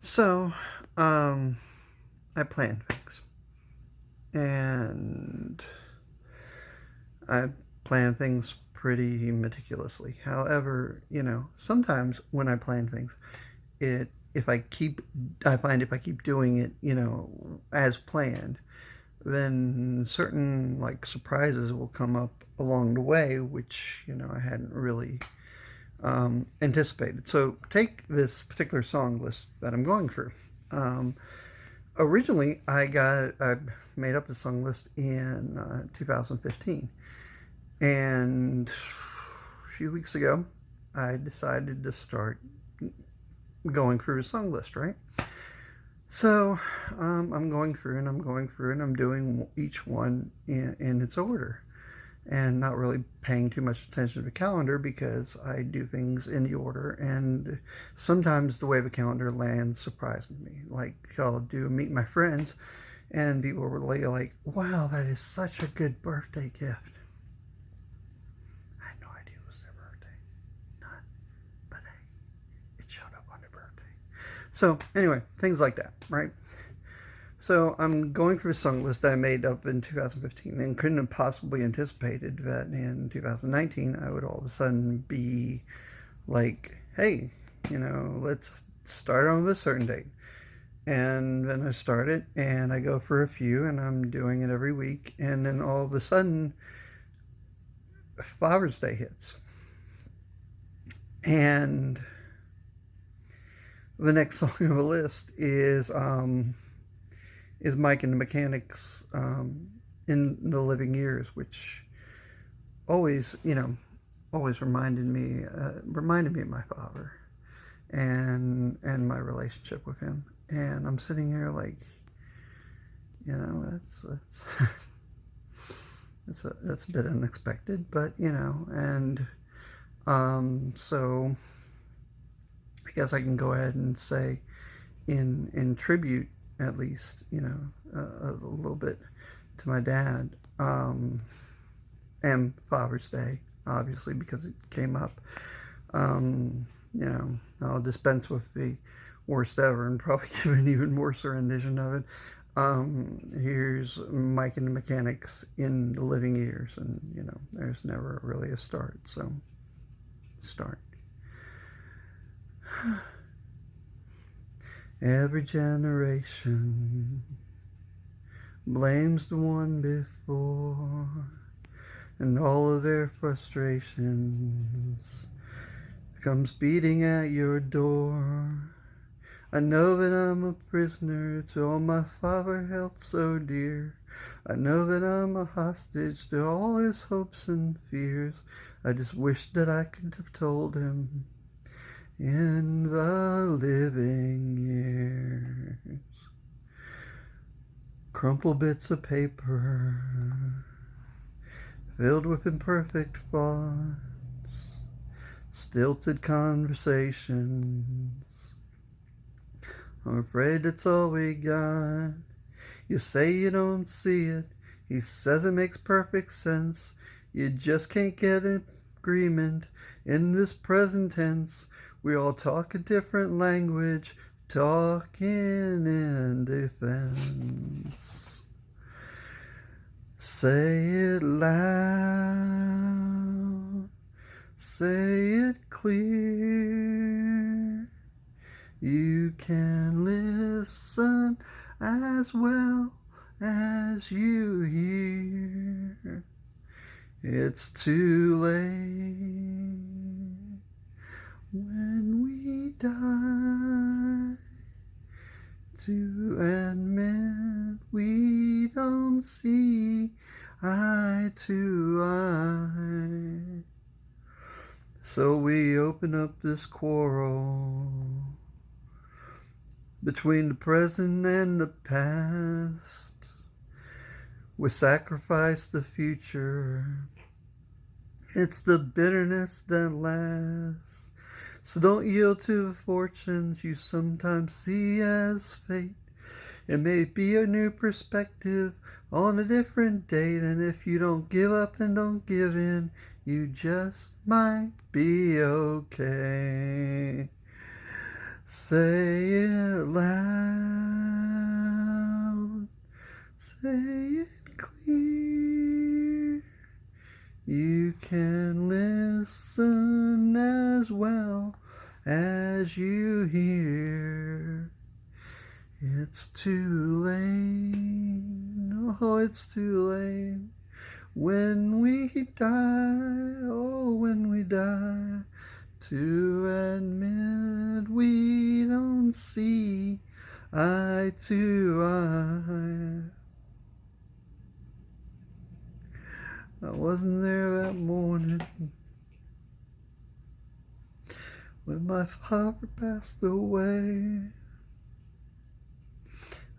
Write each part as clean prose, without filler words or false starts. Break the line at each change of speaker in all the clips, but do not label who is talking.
So, I plan things, and I plan things pretty meticulously. However, sometimes when I plan things, it if I keep, I find if I keep doing it, as planned, then certain like surprises will come up along the way, which I hadn't really anticipated. So take this particular song list that I'm going through. Um, Originally, I made up a song list in 2015, and a few weeks ago, I decided to start going through a song list. Right, so I'm going through and I'm going through and I'm doing each one in its order, and not really paying too much attention to the calendar because I do things in the order, and sometimes the way the calendar lands surprises me. Like I'll do meet my friends, and people were like, "Wow, that is such a good birthday gift." I had no idea it was their birthday, none, but hey, it showed up on their birthday. So anyway, things like that, right? So I'm going through a song list that I made up in 2015 and couldn't have possibly anticipated that in 2019 I would all of a sudden be like, hey, let's start on this certain date. And then I start it and I go for a few and I'm doing it every week. And then all of a sudden, Father's Day hits. And the next song on the list is Mike and the Mechanics, in the Living Years, which always, always reminded me of my father and my relationship with him. And I'm sitting here like, that's that's a bit unexpected, but and so I guess I can go ahead and say, in tribute, at least, a little bit to my dad, and Father's Day, obviously, because it came up. I'll dispense with the worst ever and probably give an even worse rendition of it. Here's Mike and the Mechanics in the Living Years, and there's never really a start, so start. Every generation blames the one before, and all of their frustrations comes beating at your door. I know that I'm a prisoner to all my father held so dear. I know that I'm a hostage to all his hopes and fears. I just wish that I could have told him in the living years. Crumpled bits of paper filled with imperfect thoughts, stilted conversations. I'm afraid that's all we got. You say you don't see it. He says it makes perfect sense. You just can't get an agreement in this present tense. We all talk a different language, talking in defense. Say it loud, say it clear. You can listen as well as you hear. It's too late when we die to admit we don't see eye to eye. So we open up this quarrel between the present and the past. We sacrifice the future. It's the bitterness that lasts. So don't yield to the fortunes you sometimes see as fate. It may be a new perspective on a different date, and if you don't give up and don't give in, you just might be okay. Say it it loud, say it clear. You can listen as well as you hear. It's too late, oh, it's too late. When we die, oh, when we die, to admit we don't see eye to eye. I wasn't there that morning when my father passed away.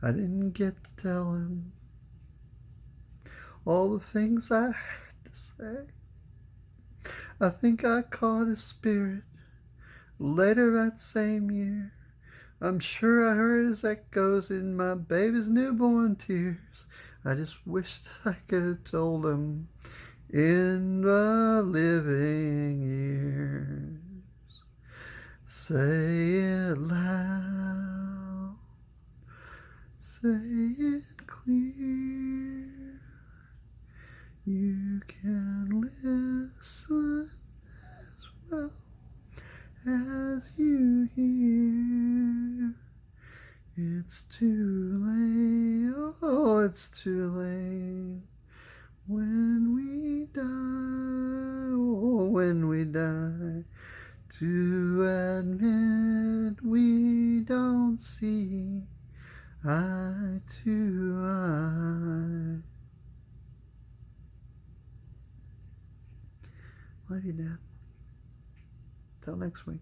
I didn't get to tell him all the things I had to say. I think I caught his spirit later that same year. I'm sure I heard his echoes in my baby's newborn tears. I just wished I could have told him in the living years. Say it loud, say it clear. You can listen as well as you hear. It's too late, oh, it's too late. When we die, oh, when we die, to admit we don't see eye to eye. Love you, Dad. Till next week.